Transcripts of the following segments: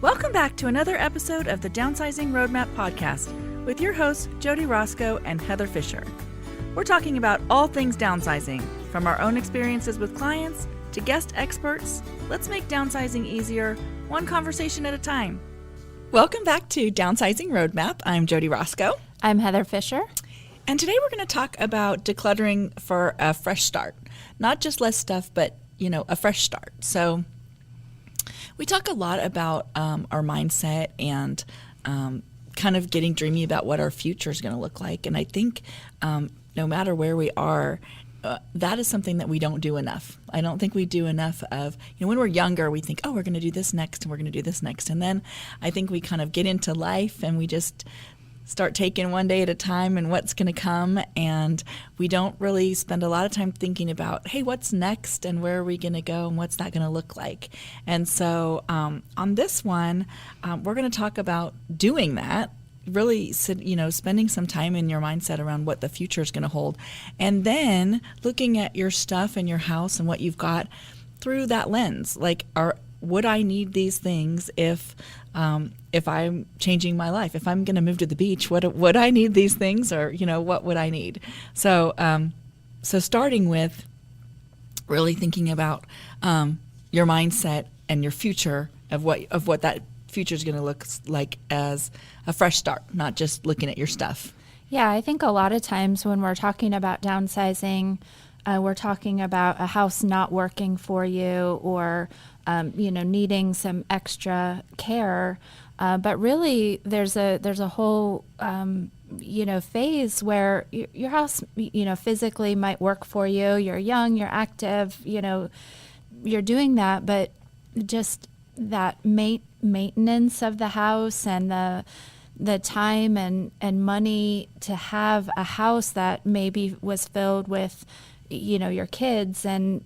Welcome back to another episode of the Downsizing Roadmap podcast with your hosts, Jody Roscoe and Heather Fisher. We're talking about all things downsizing, from our own experiences with clients to guest experts. Let's make downsizing easier, one conversation at a time. Welcome back to Downsizing Roadmap. I'm Jody Roscoe. I'm Heather Fisher. And today we're going to talk about decluttering for a fresh start. Not just less stuff, but, a fresh start. So we talk a lot about our mindset and kind of getting dreamy about what our future is going to look like. And I think no matter where we are, that is something that we don't do enough. I don't think we do enough of, when we're younger, we think, oh, we're going to do this next and we're going to do this next. And then I think we kind of get into life and we just start taking one day at a time and what's going to come. And we don't really spend a lot of time thinking about, hey, what's next and where are we going to go and what's that going to look like? And so on this one, we're going to talk about doing that. Really, spending some time in your mindset around what the future is going to hold, and then looking at your stuff in your house and what you've got through that lens. Like, would I need these things if I'm changing my life? If I'm going to move to the beach, would I need these things, or what would I need? So, starting with really thinking about your mindset and your future of what that future is going to look like as a fresh start, not just looking at your stuff. Yeah, I think a lot of times when we're talking about downsizing, we're talking about a house not working for you or, needing some extra care. But really, there's a whole, phase where your house, physically might work for you. You're young, you're active, you're doing that, but just that maintenance of the house and the time and money to have a house that maybe was filled with, your kids and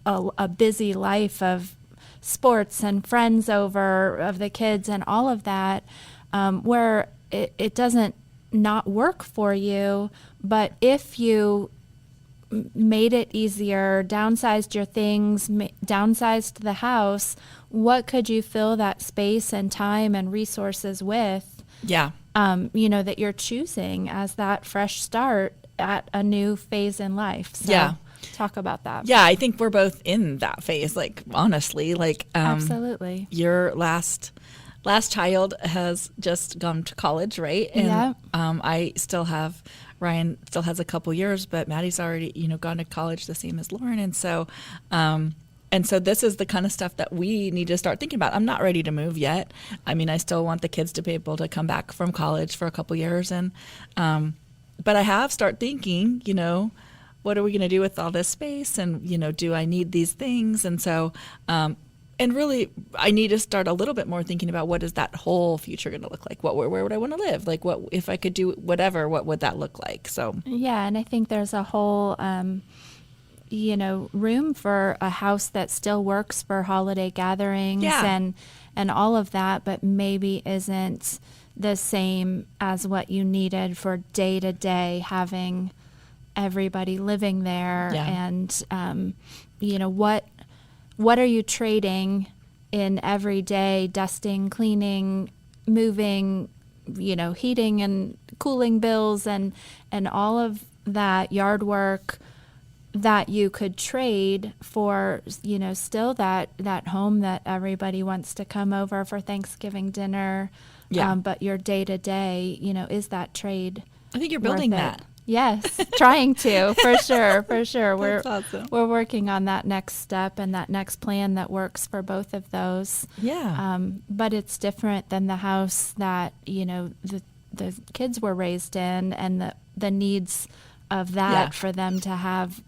a busy life of sports and friends over of the kids and all of that, where it doesn't not work for you. But if you made it easier, downsized your things, downsized the house, what could you fill that space and time and resources with? Yeah. That you're choosing as that fresh start at a new phase in life. So yeah. Talk about that. Yeah, I think we're both in that phase, honestly. Absolutely. Your last child has just gone to college, right? And yeah. Ryan still has a couple years, but Maddie's already, gone to college the same as Lauren. And so this is the kind of stuff that we need to start thinking about. I'm not ready to move yet. I mean, I still want the kids to be able to come back from college for a couple years. And, but I have start thinking, what are we going to do with all this space? And, do I need these things? And so, and really, I need to start a little bit more thinking about what is that whole future going to look like? Where would I want to live? Like, what if I could do whatever? What would that look like? So yeah, and I think there's a whole, room for a house that still works for holiday gatherings and all of that, but maybe isn't the same as what you needed for day to day having everybody living there. Yeah. And what are you trading in everyday dusting, cleaning, moving, heating and cooling bills and all of that yard work that you could trade for, still that home that everybody wants to come over for Thanksgiving dinner. Yeah. But your day to day, is that trade? I think you're building that. Yes, trying to, for sure. That's awesome. We're working on that next step and that next plan that works for both of those. Yeah. But it's different than the house that, the kids were raised in and the needs of that for them to have,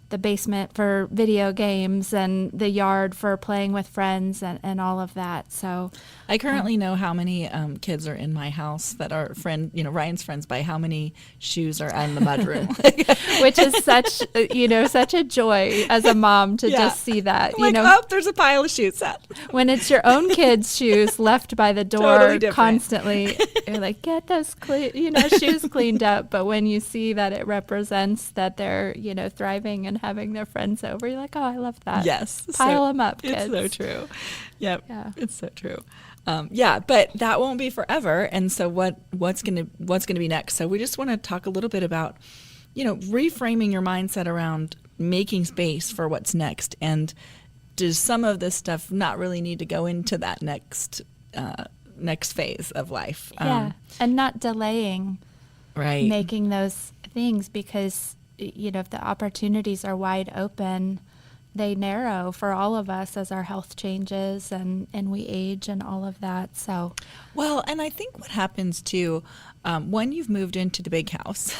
the basement for video games and the yard for playing with friends and all of that. So I currently know how many kids are in my house that are Ryan's friends by how many shoes are in the mudroom. Which is such a joy as a mom to just see that. There's a pile of shoes. When it's your own kids' shoes left by the door Totally constantly, you're like, get those shoes cleaned up. But when you see that it represents that they're, thriving and and having their friends over. You're like, oh, I love that. Yes. Pile them up, kids. It's so true. Yep. Yeah. It's so true. Yeah, but that won't be forever. And so what's gonna be next? So we just want to talk a little bit about, reframing your mindset around making space for what's next. And does some of this stuff not really need to go into that next phase of life? Yeah, and not delaying right. making those things, because if the opportunities are wide open, they narrow for all of us as our health changes and we age and all of that. So, well, and I think what happens too, when you've moved into the big house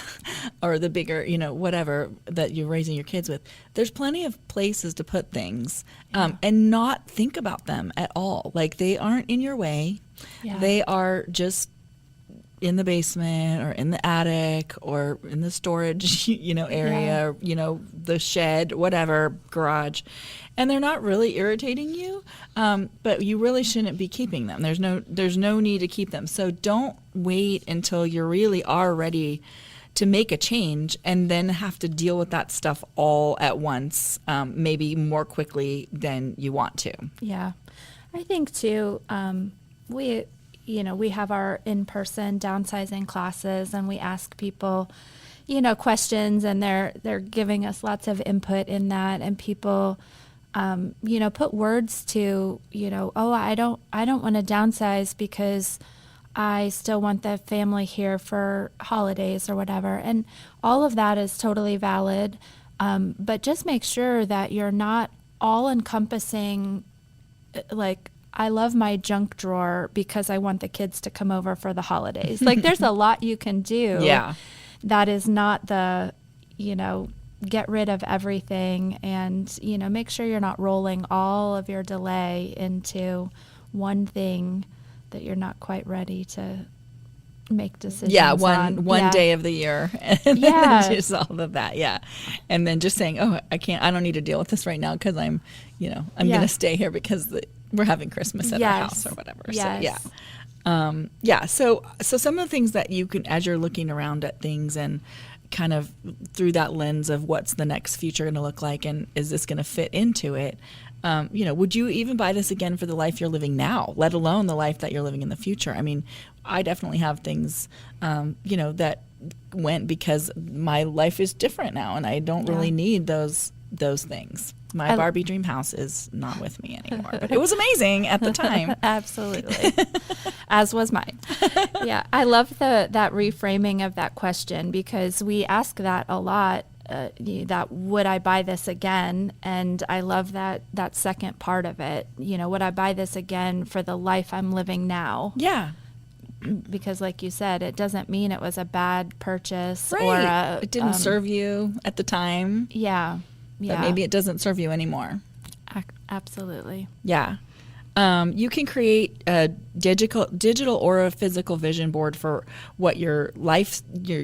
or the bigger, whatever that you're raising your kids with, there's plenty of places to put things and not think about them at all. Like, they aren't in your way. Yeah. They are just in the basement or in the attic or in the storage, area, or, the shed, whatever, garage. And they're not really irritating you, but you really shouldn't be keeping them. There's no need to keep them. So don't wait until you really are ready to make a change and then have to deal with that stuff all at once, maybe more quickly than you want to. Yeah. I think too, we have our in-person downsizing classes, and we ask people, questions, and they're giving us lots of input in that. And people, put words to, oh, I don't want to downsize because I still want the family here for holidays or whatever. And all of that is totally valid. But just make sure that you're not all encompassing, like, I love my junk drawer because I want the kids to come over for the holidays. Like, there's a lot you can do. Yeah. That is not the, get rid of everything, and, make sure you're not rolling all of your delay into one thing that you're not quite ready to make decisions on. One day of the year. And then just all of that. Yeah. And then just saying, oh, I don't need to deal with this right now because I'm going to stay here because we're having Christmas at our house or whatever. Yes. So, yeah. So some of the things that you can, as you're looking around at things and kind of through that lens of what's the next future going to look like and is this going to fit into it, would you even buy this again for the life you're living now, let alone the life that you're living in the future? I mean, I definitely have things, that went because my life is different now and I don't really need those things. My Barbie dream house is not with me anymore, but it was amazing at the time. Absolutely. As was mine. Yeah. I love that reframing of that question, because we ask that a lot, that would I buy this again? And I love that second part of it. Would I buy this again for the life I'm living now? Yeah. Because like you said, it doesn't mean it was a bad purchase. Right. Or it didn't serve you at the time. Yeah. But maybe it doesn't serve you anymore. Absolutely. Yeah. You can create a digital or a physical vision board for what your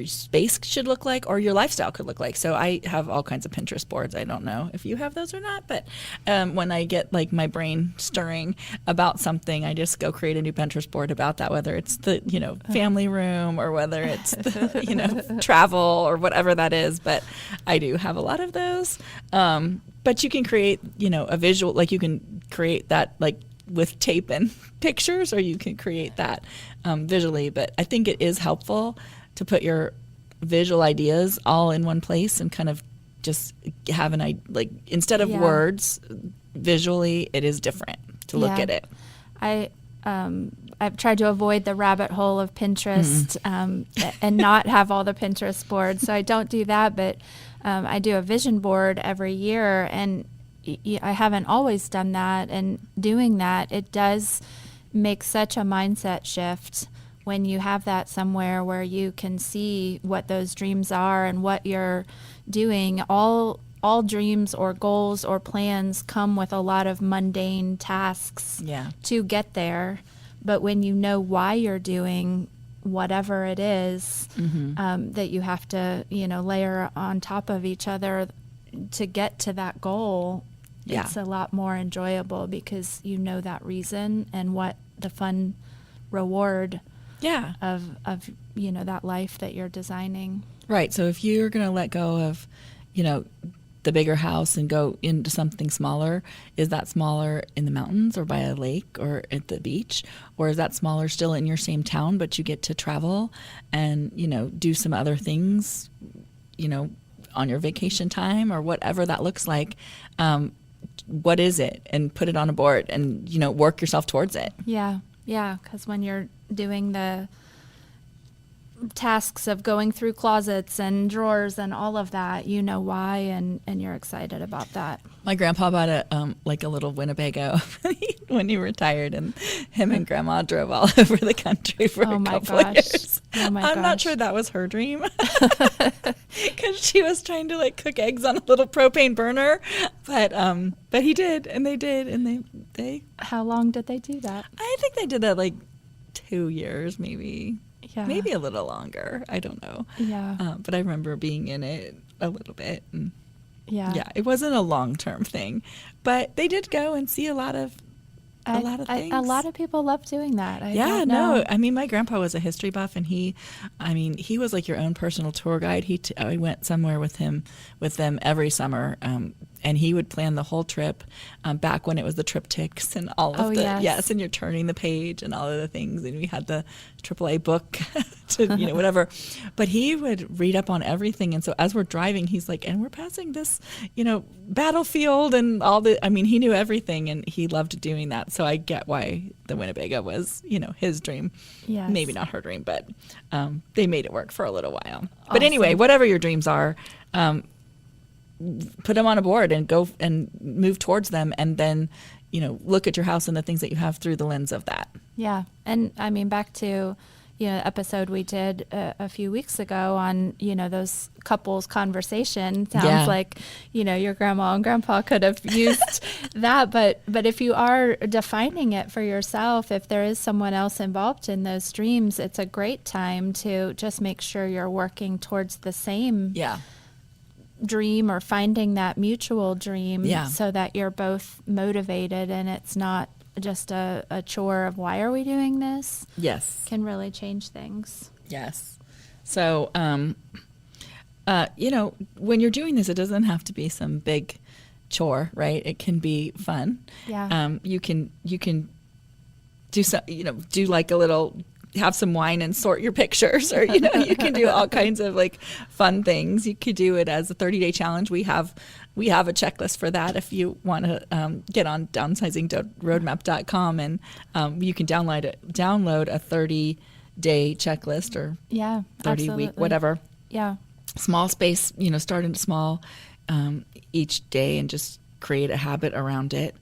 space should look like or your lifestyle could look like. So I have all kinds of Pinterest boards. I don't know if you have those or not, but when I get like my brain stirring about something, I just go create a new Pinterest board about that, whether it's the, family room or whether it's the, travel or whatever that is. But I do have a lot of those. But you can create, a visual, like you can create that like with tape and pictures, or you can create that visually. But I think it is helpful to put your visual ideas all in one place and kind of just have instead of words, visually it is different to look at it. I've tried to avoid the rabbit hole of Pinterest and not have all the Pinterest boards. So I don't do that, but I do a vision board every year, and I haven't always done that. And doing that, it does make such a mindset shift when you have that somewhere where you can see what those dreams are and what you're doing. All dreams or goals or plans come with a lot of mundane tasks to get there. But when you know why you're doing whatever it is that you have to, layer on top of each other to get to that goal, it's a lot more enjoyable because you know that reason and what the fun reward of that life that you're designing. Right. So if you're going to let go of, the bigger house and go into something smaller, is that smaller in the mountains or by a lake or at the beach? Or is that smaller still in your same town, but you get to travel and, do some other things, on your vacation time or whatever that looks like? What is it? And put it on a board and, work yourself towards it. Yeah. Yeah. Because when you're doing the tasks of going through closets and drawers and all of that, you know why, and you're excited about that. My grandpa bought a little Winnebago when he retired, and him and Grandma drove all over the country for a couple of years. Oh my I'm not sure that was her dream, because she was trying to cook eggs on a little propane burner, but he did, and they did, and they. How long did they do that? I think they did that 2 years, maybe. Yeah. Maybe a little longer. I don't know. Yeah. But I remember being in it a little bit. And yeah. It wasn't a long-term thing, but they did go and see a lot of things. A lot of people love doing that. No. I mean, my grandpa was a history buff, and he was like your own personal tour guide. I went somewhere with them every summer. And he would plan the whole trip, back when it was the triptychs and all of and you're turning the page and all of the things. And we had the AAA book to, whatever. But he would read up on everything. And so as we're driving, he's like, and we're passing this, battlefield and all he knew everything, and he loved doing that. So I get why the Winnebago was, his dream. Yes. Maybe not her dream, but they made it work for a little while. Awesome. But anyway, whatever your dreams are, put them on a board and go and move towards them, and then look at your house and the things that you have through the lens of that. Yeah. And back to episode we did a few weeks ago on those couples conversation. Sounds like your grandma and grandpa could have used that, but if you are defining it for yourself, if there is someone else involved in those dreams, it's a great time to just make sure you're working towards the same dream, or finding that mutual dream, so that you're both motivated and it's not just a chore of why are we doing this? Yes. Can really change things. Yes. So, when you're doing this, it doesn't have to be some big chore, right? It can be fun. Yeah. You can do some, do like a little, have some wine and sort your pictures, or you can do all kinds of fun things. You could do it as a 30-day challenge. We have a checklist for that if you want to get on downsizing.roadmap.com, and you can download a 30-day checklist, or 30-week, whatever. Yeah. Small space, starting small each day, and just create a habit around it.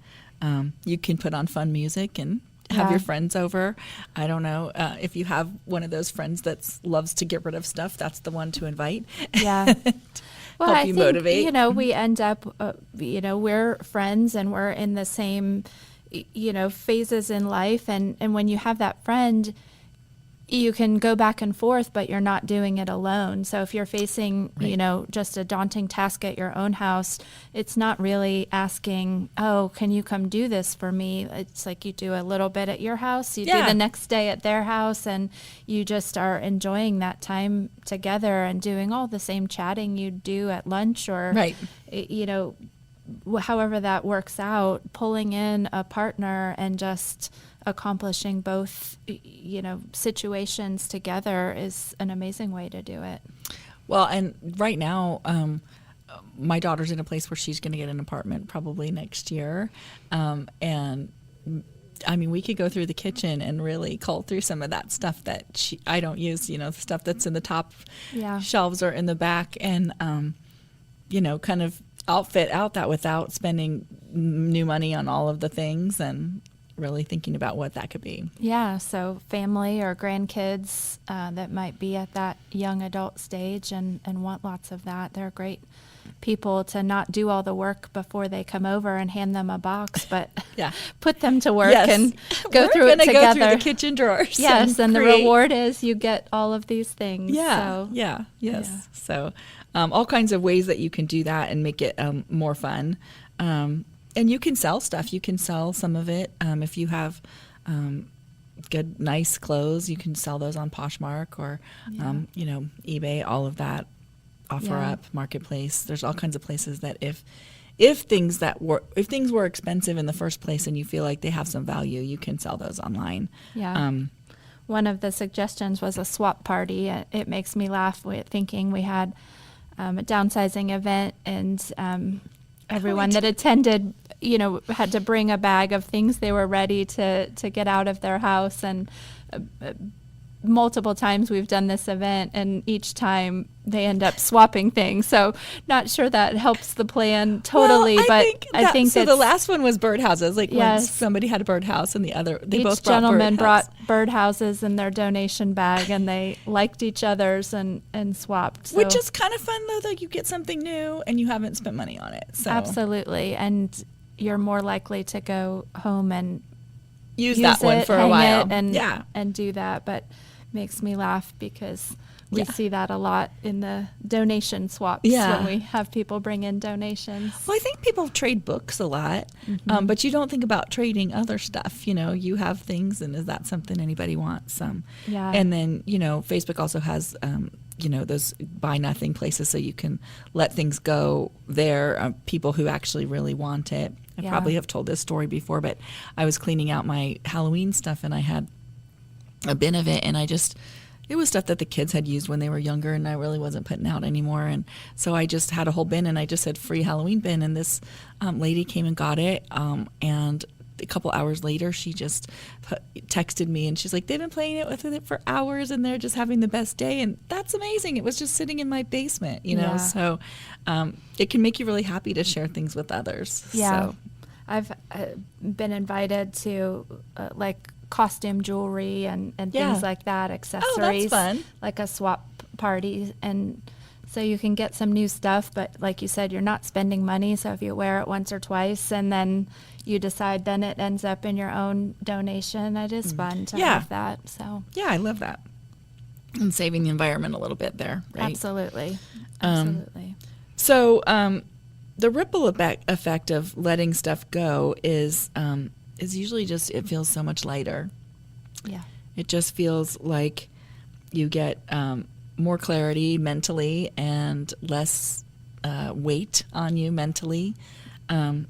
You can put on fun music and have your friends over. I don't know if you have one of those friends that loves to get rid of stuff. That's the one to invite. Yeah. Well, help you motivate. We end up, we're friends and we're in the same, phases in life. And when you have that friend, you can go back and forth, but you're not doing it alone. So if you're facing, just a daunting task at your own house, it's not really asking, oh, can you come do this for me? It's like you do a little bit at your house, you do the next day at their house, and you just are enjoying that time together and doing all the same chatting you do at lunch, or, however that works out, pulling in a partner and just accomplishing both, situations together is an amazing way to do it. Well, and right now, my daughter's in a place where she's going to get an apartment probably next year. And we could go through the kitchen and really cull through some of that stuff that I don't use, the stuff that's in the top shelves or in the back, and, kind of outfit out that without spending new money on all of the things, and really thinking about what that could be. Yeah, so family or grandkids that might be at that young adult stage and want lots of that. They're great people to not do all the work before they come over and hand them a box, but put them to work and go through it together. Go through the kitchen drawers. Yes, and the reward is you get all of these things. Yes. So all kinds of ways that you can do that and make it more fun. And you can sell stuff. You can sell some of it. If you have good, nice clothes, you can sell those on Poshmark or, eBay, all of that. OfferUp, Marketplace. There's all kinds of places that if things were expensive in the first place and you feel like they have some value, you can sell those online. Yeah. One of the suggestions was a swap party. It makes me laugh thinking we had a downsizing event, and everyone that attended, had to bring a bag of things they were ready to get out of their house. And multiple times we've done this event, and each time they end up swapping things. So not sure that helps the plan totally, well, but I think so. The last one was birdhouses. Like when somebody had a birdhouse, and they both brought gentleman brought birdhouses in their donation bag, and they liked each other's and swapped. So. Which is kind of fun though. That you get something new and you haven't spent money on it. So. Absolutely, and you're more likely to go home and use that one for a while, and do that. But makes me laugh because we see that a lot in the donation swaps when we have people bring in donations. Well, I think people trade books a lot, but you don't think about trading other stuff. You have things, and is that something anybody wants? Yeah. And then, Facebook also has, those buy nothing places, so you can let things go there, people who actually really want it. I probably have told this story before, but I was cleaning out my Halloween stuff, and I had a bin of it, and it was stuff that the kids had used when they were younger, and I really wasn't putting out anymore. And so I just had a whole bin, and I just said free Halloween bin, and this lady came and got it, and a couple hours later she just texted me, and she's like, they've been playing with it for hours, and they're just having the best day. And that's amazing. It was just sitting in my basement, so it can make you really happy to share things with others. So. I've been invited to costume jewelry and things like that, accessories. Oh, that's fun. Like a swap party. And so you can get some new stuff, but like you said, you're not spending money. So if you wear it once or twice and then you decide, then it ends up in your own donation. It is fun to have that. So yeah, I love that. And saving the environment a little bit there, right? Absolutely. So the ripple effect of letting stuff go is usually just, it feels so much lighter. Yeah. It just feels like you get more clarity mentally and less weight on you mentally, and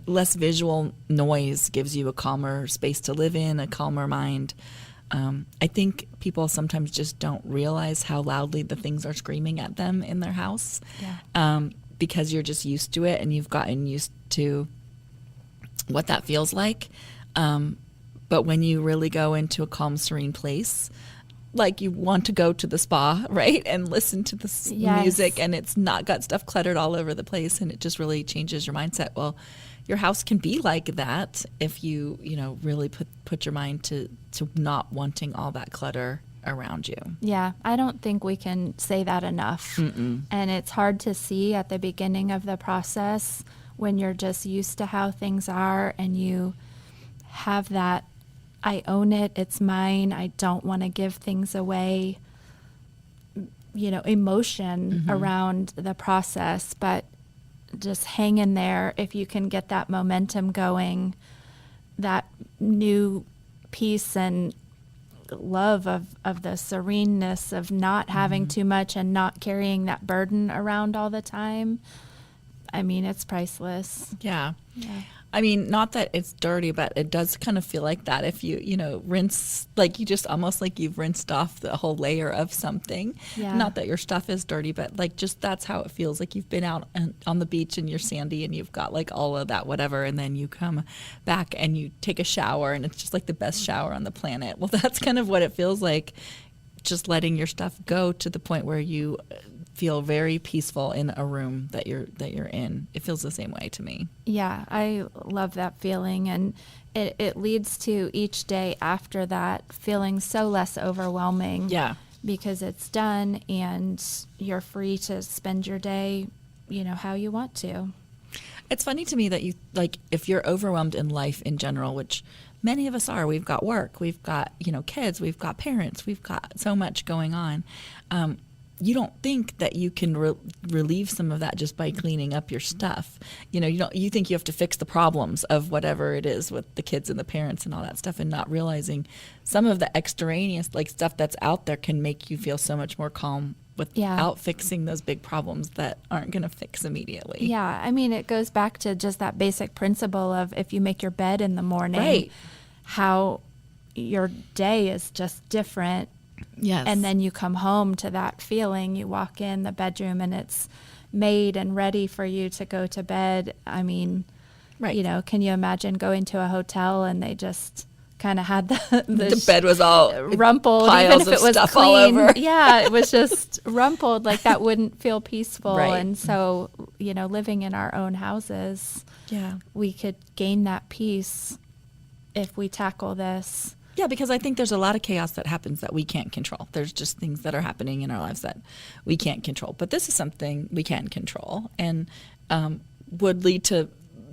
less visual noise gives you a calmer space to live in, a calmer mind. I think people sometimes just don't realize how loudly the things are screaming at them in their house, because you're just used to it and you've gotten used to what that feels like. But when you really go into a calm, serene place, like you want to go to the spa, right, and listen to the music, and it's not got stuff cluttered all over the place, and it just really changes your mindset. Well, your house can be like that if you really put your mind to not wanting all that clutter around you. Yeah, I don't think we can say that enough. And it's hard to see at the beginning of the process when you're just used to how things are, and you have that, I own it, it's mine, I don't want to give things away, emotion around the process. But just hang in there. If you can get that momentum going, that new peace and love of the sereneness of not having too much and not carrying that burden around all the time, I mean, it's priceless. Yeah. I mean, not that it's dirty, but it does kind of feel like that if you rinse, like you just almost like you've rinsed off the whole layer of something. Yeah. Not that your stuff is dirty, but like just that's how it feels. Like you've been out on the beach and you're sandy and you've got like all of that whatever, and then you come back and you take a shower and it's just like the best shower on the planet. Well, that's kind of what it feels like, just letting your stuff go to the point where you feel very peaceful in a room that you're in. It feels the same way to me. Yeah, I love that feeling, and it leads to each day after that feeling so less overwhelming. Yeah. Because it's done and you're free to spend your day, how you want to. It's funny to me that you, like, if you're overwhelmed in life in general, which many of us are, we've got work, we've got, kids, we've got parents, we've got so much going on. You don't think that you can relieve some of that just by cleaning up your stuff. You think you have to fix the problems of whatever it is with the kids and the parents and all that stuff, and not realizing some of the extraneous, like, stuff that's out there can make you feel so much more calm without fixing those big problems that aren't going to fix immediately. Yeah, I mean, it goes back to just that basic principle of if you make your bed in the morning, Right. how your day is just different. Yes. And then you come home to that feeling. You walk in the bedroom and it's made and ready for you to go to bed. I mean, Right. you know, can you imagine going to a hotel and they just kind of had the bed was all rumpled, piles even if of it was stuff clean. all over. Yeah, it was just rumpled. Like that wouldn't feel peaceful. Right. And so, you know, living in our own houses, Yeah. we could gain that peace if we tackle this. Yeah, because I think there's a lot of chaos that happens that we can't control. There's just things that are happening in our lives that we can't control. But this is something we can control and would lead to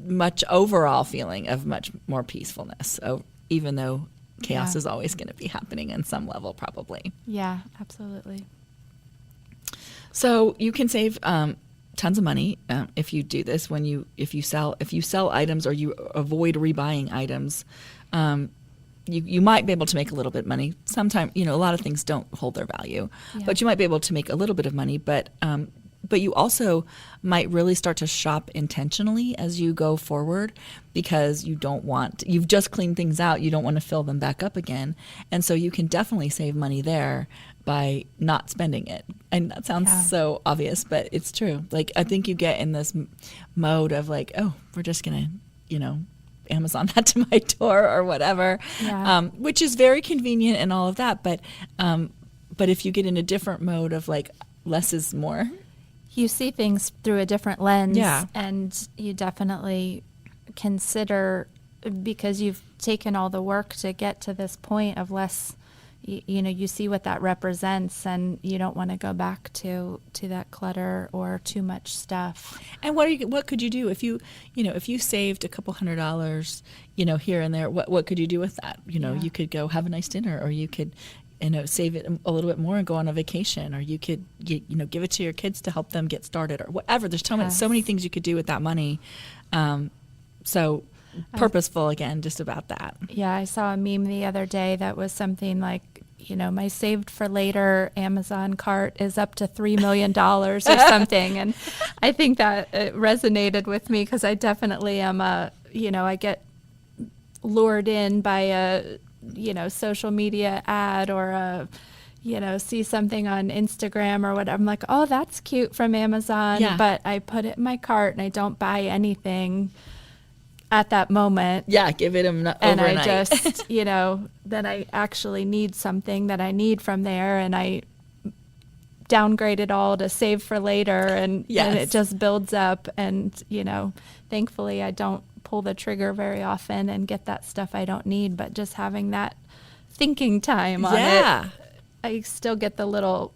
much overall feeling of much more peacefulness. So even though chaos Yeah. is always going to be happening on some level, probably. Yeah, absolutely. So you can save tons of money if you do this. If you sell items or you avoid rebuying items. You might be able to make a little bit of money. Sometimes, you know, a lot of things don't hold their value, Yeah. but you might be able to make a little bit of money. But you also might really start to shop intentionally as you go forward because you've just cleaned things out. You don't want to fill them back up again. And so you can definitely save money there by not spending it. And that sounds so obvious, but it's true. Like, I think you get in this mode of like, oh, we're just going to, you know, Amazon that to my door or whatever, which is very convenient and all of that. But if you get in a different mode of like less is more, You see things through a different lens. Yeah. And you definitely consider, because you've taken all the work to get to this point of less, you know, you see what that represents and you don't want to go back to that clutter or too much stuff. and what could you do if you saved a couple $100, you know, here and there? What could you do with that? You know, Yeah. you could go have a nice dinner, or you could, you know, save it a little bit more and go on a vacation, or you could, you know, give it to your kids to help them get started, or whatever. There's so many things you could do with that money. So purposeful again, just about that. Yeah, I saw a meme the other day that was something like, you know, my saved for later Amazon cart is up to $3 million or something. And I think that it resonated with me because I definitely am I get lured in by a, you know, social media ad or see something on Instagram or whatever. I'm like, oh, that's cute from Amazon. Yeah. But I put it in my cart and I don't buy anything at that moment. Yeah, give it overnight. And I just, you know, then I actually need something that I need from there, and I downgrade it all to save for later, and it just builds up. And, you know, thankfully I don't pull the trigger very often and get that stuff I don't need, but just having that thinking time on it, I still get the little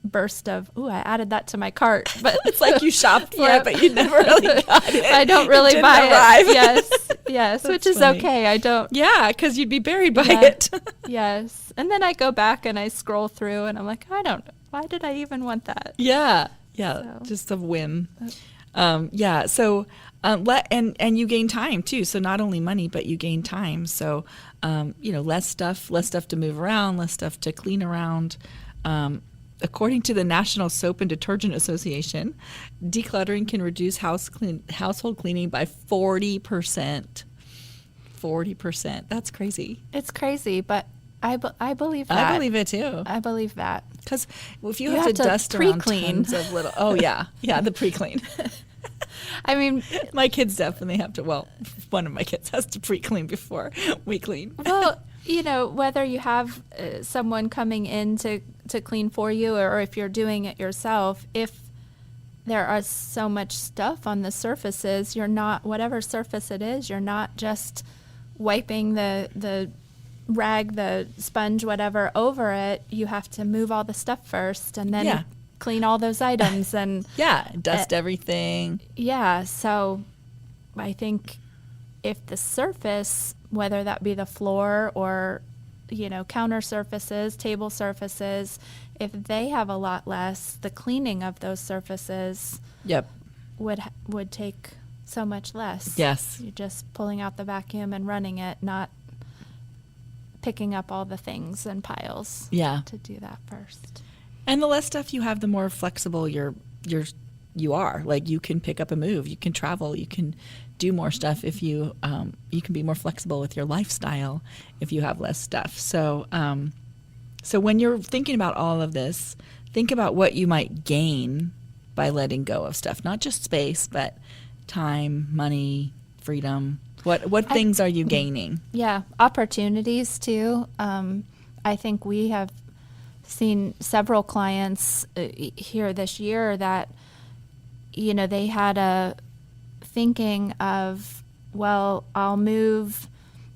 burst of, ooh, I added that to my cart. But it's like you shopped for it, but you never really got it. I don't really It buy didn't arrive. it. Yes, which is funny. okay. I don't. Yeah, because you'd be buried by Yeah. it. Yes. And then I go back and I scroll through and I'm like, I don't know. Why did I even want that? Yeah, So. just a whim. So and you gain time too. So not only money, but you gain time. So less stuff to move around, less stuff to clean around. According to the National Soap and Detergent Association, decluttering can reduce household cleaning by 40%. 40%. That's crazy. It's crazy, but I believe that. I believe it too. I believe that. Because if you You have to dust around pre-clean. tons of little, the pre-clean. I mean, My kids definitely have to. Well, one of my kids has to pre-clean before we clean. well, you know, whether you have someone coming in to clean for you or if you're doing it yourself, if there are so much stuff on the surfaces, you're not, whatever surface it is, you're not just wiping the rag, the sponge, whatever over it. You have to move all the stuff first and then clean all those items and Dust everything. yeah. So I think if the surface, whether that be the floor or, you know, counter surfaces, table surfaces, if they have a lot less, the cleaning of those surfaces Yep. would take so much less. Yes. You're just pulling out the vacuum and running it, not picking up all the things and piles Yeah. to do that first. And the less stuff you have, the more flexible you are. Like, you can pick up a move, you can travel, you can do more stuff if you can be more flexible with your lifestyle if you have less stuff. So so when you're thinking about all of this, think about what you might gain by letting go of stuff, not just space, but time, money, freedom. What things are you gaining? Yeah, opportunities too. I think we have seen several clients here this year that, they had a thinking of, well, I'll move,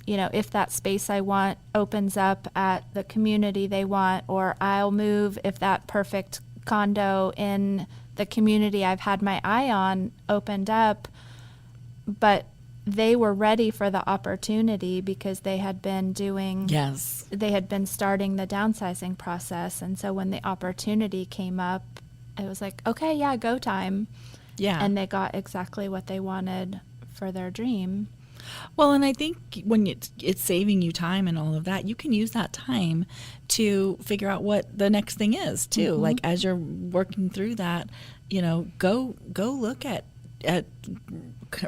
if that space I want opens up at the community they want, or I'll move if that perfect condo in the community I've had my eye on opened up. But they were ready for the opportunity because they had been they had been starting the downsizing process. And so when the opportunity came up, it was like, okay, yeah, go time. Yeah. And they got exactly what they wanted for their dream. Well, and I think when it's saving you time and all of that, you can use that time to figure out what the next thing is too. Mm-hmm. Like, as you're working through that, go look at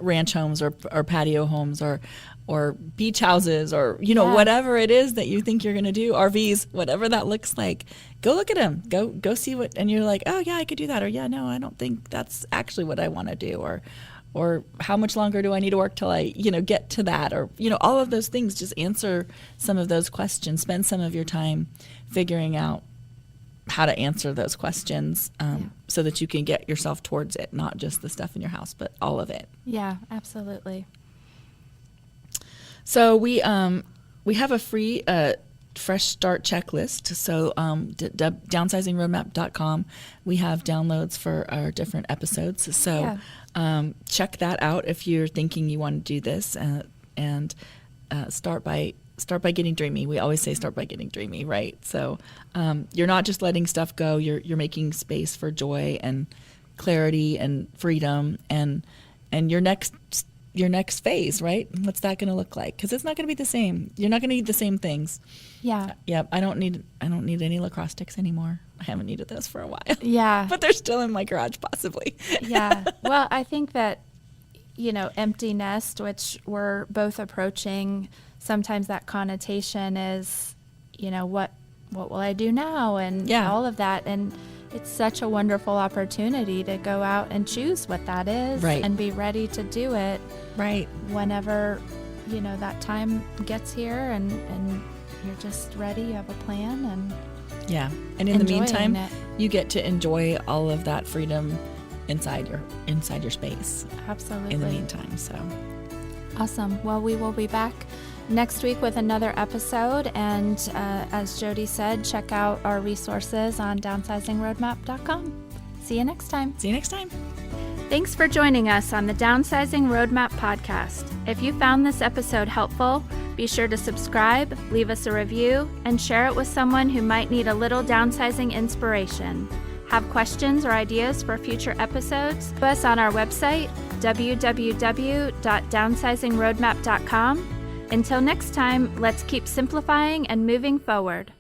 ranch homes or patio homes or beach houses or whatever it is that you think you're going to do, RVs, whatever that looks like. Go look at them. Go see what, and you're like, oh yeah, I could do that, or yeah, no, I don't think that's actually what I want to do, or how much longer do I need to work till I get to that, or all of those things. Just answer some of those questions. Spend some of your time figuring out how to answer those questions, so that you can get yourself towards it, not just the stuff in your house, but all of it. Yeah, absolutely. So we have a free fresh start checklist. So downsizingroadmap.com, we have downloads for our different episodes. So check that out if you're thinking you want to do this, and start by getting dreamy. We always say start by getting dreamy, right? So you're not just letting stuff go. You're making space for joy and clarity and freedom and your next phase, right? What's that going to look like? Because it's not going to be the same. You're not going to need the same things. Yeah. Yeah. I don't need any lacrosse sticks anymore. I haven't needed those for a while. Yeah. But they're still in my garage, possibly. Yeah. Well, I think that empty nest, which we're both approaching, sometimes that connotation is, what will I do now, and all of that. And it's such a wonderful opportunity to go out and choose what that is, right, and be ready to do it, right, whenever that time gets here, and you're just ready, you have a plan, and in the meantime, it. you get to enjoy all of that freedom inside your space. Absolutely. In the meantime, so awesome. Well, we will be back next week with another episode, and as Jody said, check out our resources on downsizing-roadmap.com. See you next time. Thanks for joining us on the Downsizing Roadmap podcast. If you found this episode helpful, be sure to subscribe, leave us a review, and share it with someone who might need a little downsizing inspiration. Have questions or ideas for future episodes? Visit us on our website, www.downsizingroadmap.com. Until next time, let's keep simplifying and moving forward.